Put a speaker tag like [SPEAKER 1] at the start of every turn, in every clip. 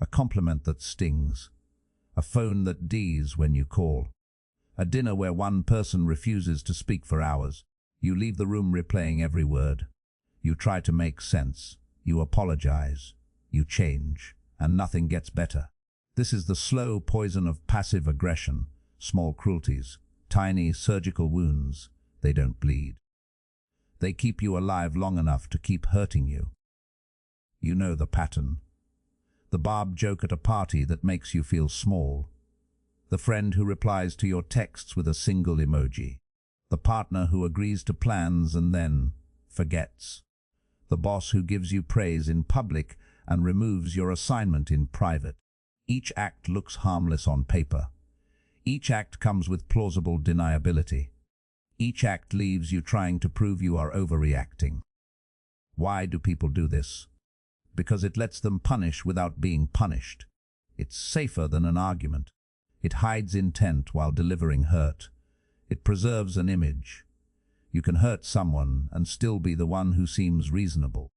[SPEAKER 1] a compliment that stings, a phone that Ds when you call, a dinner where one person refuses to speak for hours. You leave the room replaying every word. You try to make sense. You apologize. You change. And nothing gets better. This is the slow poison of passive aggression, small cruelties, tiny surgical wounds. They don't bleed. They keep you alive long enough to keep hurting you. You know the pattern. The barbed joke at a party that makes you feel small. The friend who replies to your texts with a single emoji. The partner who agrees to plans and then forgets. The boss who gives you praise in public and removes your assignment in private. Each act looks harmless on paper. Each act comes with plausible deniability. Each act leaves you trying to prove you are overreacting. Why do people do this? Because it lets them punish without being punished. It's safer than an argument. It hides intent while delivering hurt. It preserves an image. You can hurt someone and still be the one who seems reasonable.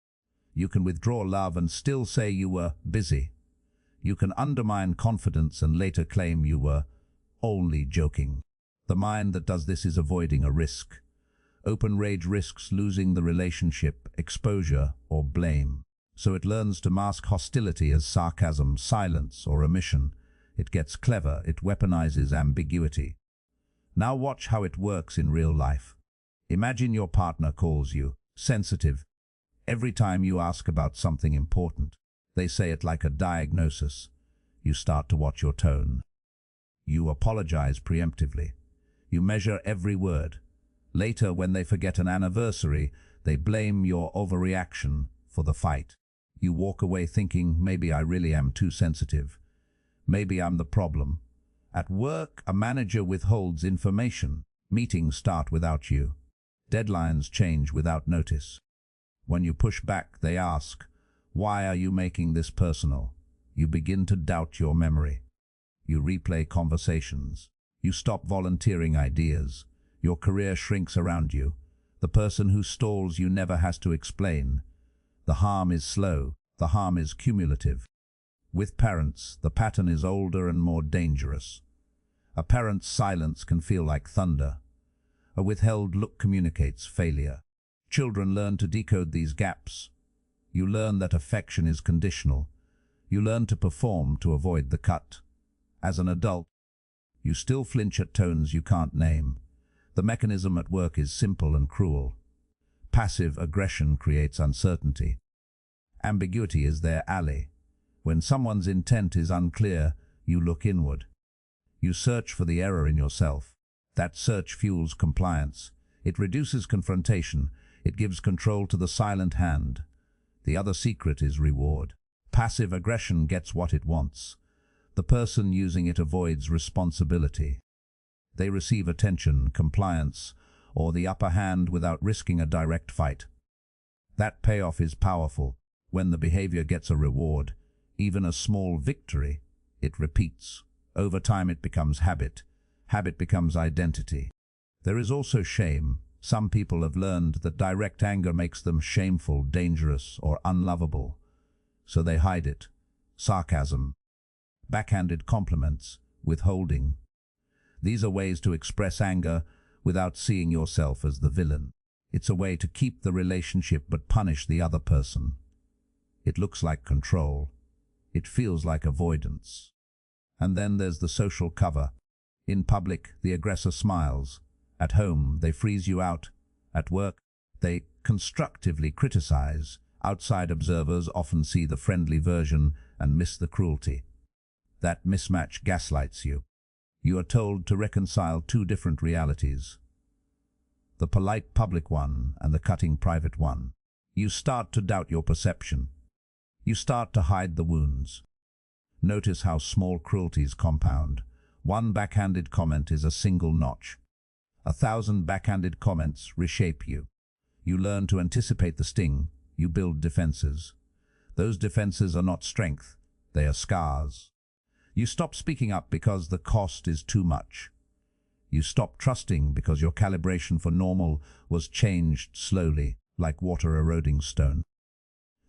[SPEAKER 1] You can withdraw love and still say you were busy. You can undermine confidence and later claim you were only joking. The mind that does this is avoiding a risk. Open rage risks losing the relationship, exposure, or blame. So it learns to mask hostility as sarcasm, silence, or omission. It gets clever, it weaponizes ambiguity. Now watch how it works in real life. Imagine your partner calls you sensitive every time you ask about something important. They say it like a diagnosis. You start to watch your tone. You apologize preemptively. You measure every word. Later, when they forget an anniversary, they blame your overreaction for the fight. You walk away thinking, maybe I really am too sensitive. Maybe I'm the problem. At work, a manager withholds information. Meetings start without you. Deadlines change without notice. When you push back, they ask, why are you making this personal? You begin to doubt your memory. You replay conversations. You stop volunteering ideas. Your career shrinks around you. The person who stalls you never has to explain. The harm is slow. The harm is cumulative. With parents, the pattern is older and more dangerous. A parent's silence can feel like thunder. A withheld look communicates failure. Children learn to decode these gaps. You learn that affection is conditional. You learn to perform to avoid the cut. As an adult, you still flinch at tones you can't name. The mechanism at work is simple and cruel. Passive aggression creates uncertainty. Ambiguity is their ally. When someone's intent is unclear, you look inward. You search for the error in yourself. That search fuels compliance. It reduces confrontation. It gives control to the silent hand. The other secret is reward. Passive aggression gets what it wants. The person using it avoids responsibility. They receive attention, compliance, or the upper hand without risking a direct fight. That payoff is powerful. When the behavior gets a reward, even a small victory, it repeats. Over time it becomes habit. Habit becomes identity. There is also shame. Some people have learned that direct anger makes them shameful, dangerous, or unlovable. So they hide it. Sarcasm, backhanded compliments, withholding. These are ways to express anger without seeing yourself as the villain. It's a way to keep the relationship but punish the other person. It looks like control. It feels like avoidance. And then there's the social cover. In public, the aggressor smiles. At home, they freeze you out. At work, they constructively criticize. Outside observers often see the friendly version and miss the cruelty. That mismatch gaslights you. You are told to reconcile two different realities. The polite public one and the cutting private one. You start to doubt your perception. You start to hide the wounds. Notice how small cruelties compound. One backhanded comment is a single notch. 1,000 backhanded comments reshape you. You learn to anticipate the sting. You build defenses. Those defenses are not strength. They are scars. You stop speaking up because the cost is too much. You stop trusting because your calibration for normal was changed slowly, like water eroding stone.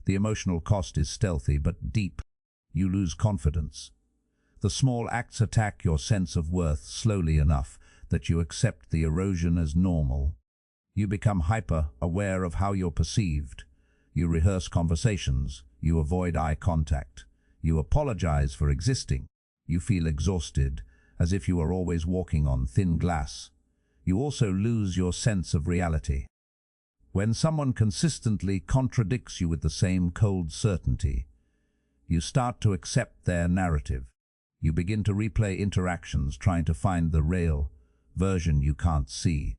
[SPEAKER 1] The emotional cost is stealthy but deep. You lose confidence. The small acts attack your sense of worth slowly enough that you accept the erosion as normal. You become hyper-aware of how you're perceived. You rehearse conversations. You avoid eye contact. You apologize for existing. You feel exhausted, as if you are always walking on thin glass. You also lose your sense of reality. When someone consistently contradicts you with the same cold certainty, you start to accept their narrative. You begin to replay interactions, trying to find the real version you can't see.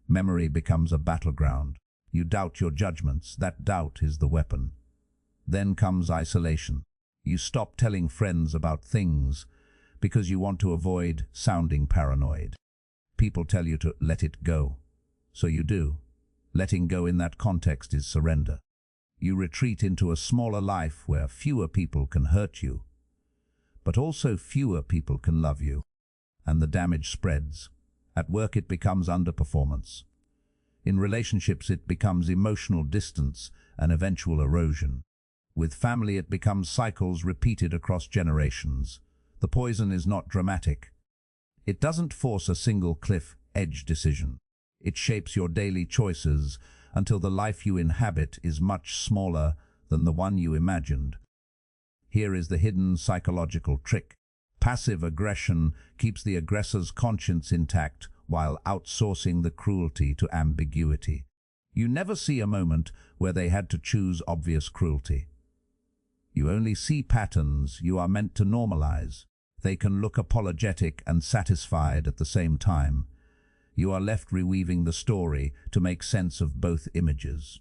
[SPEAKER 1] Memory becomes a battleground. You doubt your judgments. That doubt is the weapon. Then comes isolation. You stop telling friends about things because you want to avoid sounding paranoid. People tell you to let it go, so you do. Letting go in that context is surrender. You retreat into a smaller life where fewer people can hurt you, but also fewer people can love you, and the damage spreads. At work it becomes underperformance. In relationships it becomes emotional distance and eventual erosion. With family it becomes cycles repeated across generations. The poison is not dramatic. It doesn't force a single cliff-edge decision. It shapes your daily choices until the life you inhabit is much smaller than the one you imagined. Here is the hidden psychological trick. Passive aggression keeps the aggressor's conscience intact while outsourcing the cruelty to ambiguity. You never see a moment where they had to choose obvious cruelty. You only see patterns you are meant to normalize. They can look apologetic and satisfied at the same time. You are left reweaving the story to make sense of both images.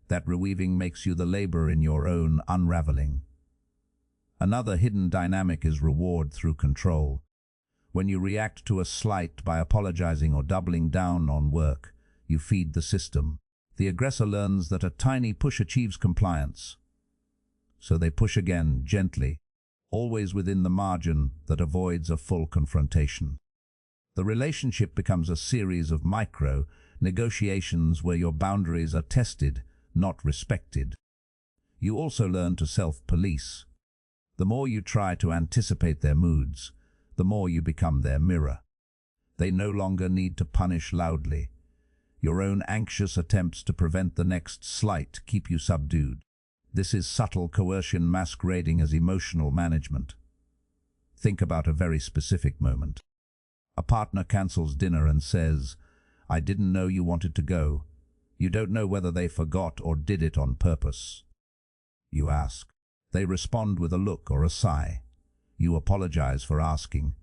[SPEAKER 1] That reweaving makes you the labor in your own unraveling. Another hidden dynamic is reward through control. When you react to a slight by apologizing or doubling down on work, you feed the system. The aggressor learns that a tiny push achieves compliance. So they push again, gently, always within the margin that avoids a full confrontation. The relationship becomes a series of micro-negotiations where your boundaries are tested, not respected. You also learn to self-police. The more you try to anticipate their moods, the more you become their mirror. They no longer need to punish loudly. Your own anxious attempts to prevent the next slight keep you subdued. This is subtle coercion masquerading as emotional management. Think about a very specific moment. A partner cancels dinner and says, "I didn't know you wanted to go." You don't know whether they forgot or did it on purpose. You ask. They respond with a look or a sigh. You apologize for asking.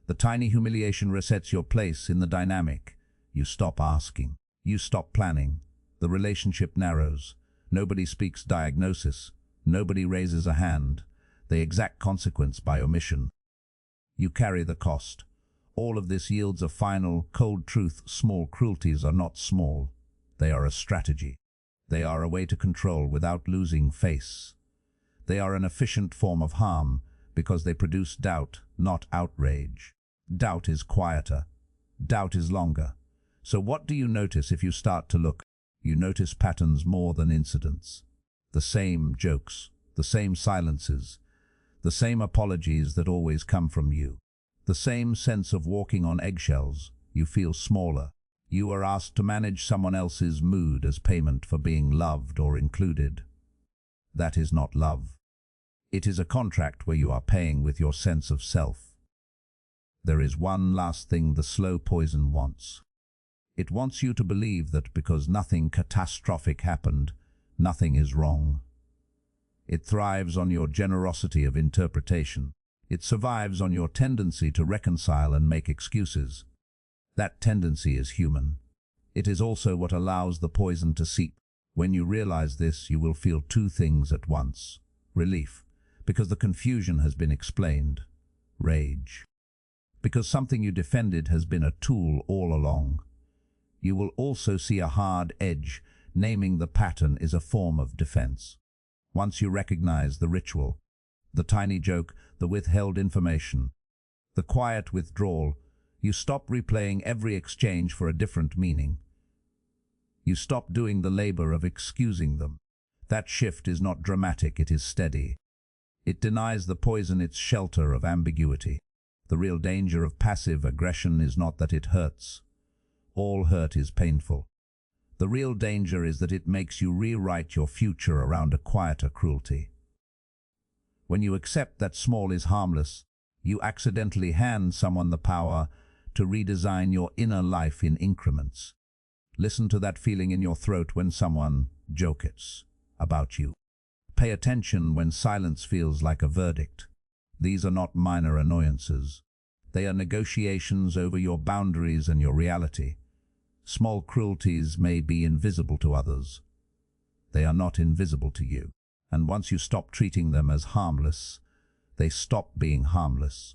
[SPEAKER 1] The tiny humiliation resets your place in the dynamic. You stop asking. You stop planning. The relationship narrows. Nobody speaks diagnosis. Nobody raises a hand. They exact consequence by omission. You carry the cost. All of this yields a final, cold truth. Small cruelties are not small. They are a strategy. They are a way to control without losing face. They are an efficient form of harm because they produce doubt, not outrage. Doubt is quieter. Doubt is longer. So what do you notice if you start to look? You notice patterns more than incidents. The same jokes, the same silences, the same apologies that always come from you. The same sense of walking on eggshells. You feel smaller. You are asked to manage someone else's mood as payment for being loved or included. That is not love. It is a contract where you are paying with your sense of self. There is one last thing the slow poison wants. It wants you to believe that because nothing catastrophic happened, nothing is wrong. It thrives on your generosity of interpretation. It survives on your tendency to reconcile and make excuses. That tendency is human. It is also what allows the poison to seep. When you realize this, you will feel two things at once. Relief, because the confusion has been explained. Rage, because something you defended has been a tool all along. You will also see a hard edge. Naming the pattern is a form of defense. Once you recognize the ritual, the tiny joke, the withheld information, the quiet withdrawal, you stop replaying every exchange for a different meaning. You stop doing the labor of excusing them. That shift is not dramatic, it is steady. It denies the poison its shelter of ambiguity. The real danger of passive aggression is not that it hurts. All hurt is painful. The real danger is that it makes you rewrite your future around a quieter cruelty. When you accept that small is harmless, you accidentally hand someone the power to redesign your inner life in increments. Listen to that feeling in your throat when someone jokes about you. Pay attention when silence feels like a verdict. These are not minor annoyances. They are negotiations over your boundaries and your reality. Small cruelties may be invisible to others. They are not invisible to you. And once you stop treating them as harmless, they stop being harmless.